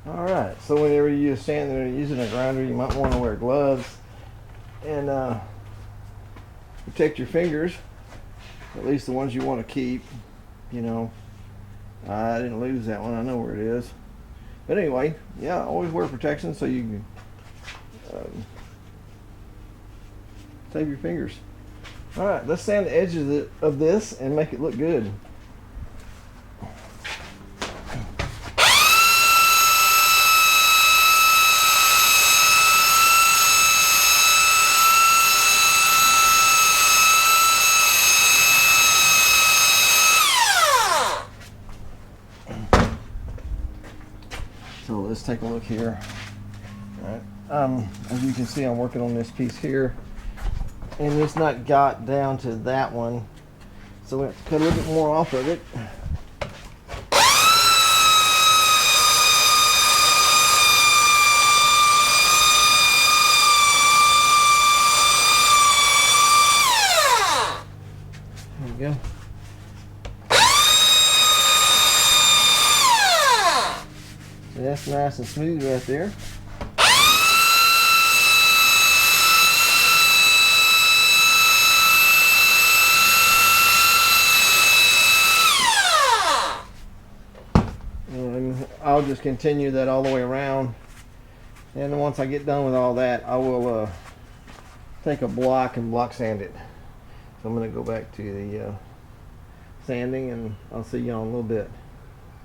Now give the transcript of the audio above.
Alright, so whenever you're standing there using a grinder, you might want to wear gloves and protect your fingers, at least the ones you want to keep. You know, I didn't lose that one, I know where it is. But anyway, yeah, always wear protection so you can save your fingers. Alright, let's sand the edges of this and make it look good. So let's take a look here. All right. As you can see, I'm working on this piece here, and it's not got down to that one, so we have to cut a little bit more off of it. There we go. So that's nice and smooth right there. And I'll just continue that all the way around. And once I get done with all that, I will take a block and block sand it. So I'm going to go back to the sanding, and I'll see you all in a little bit.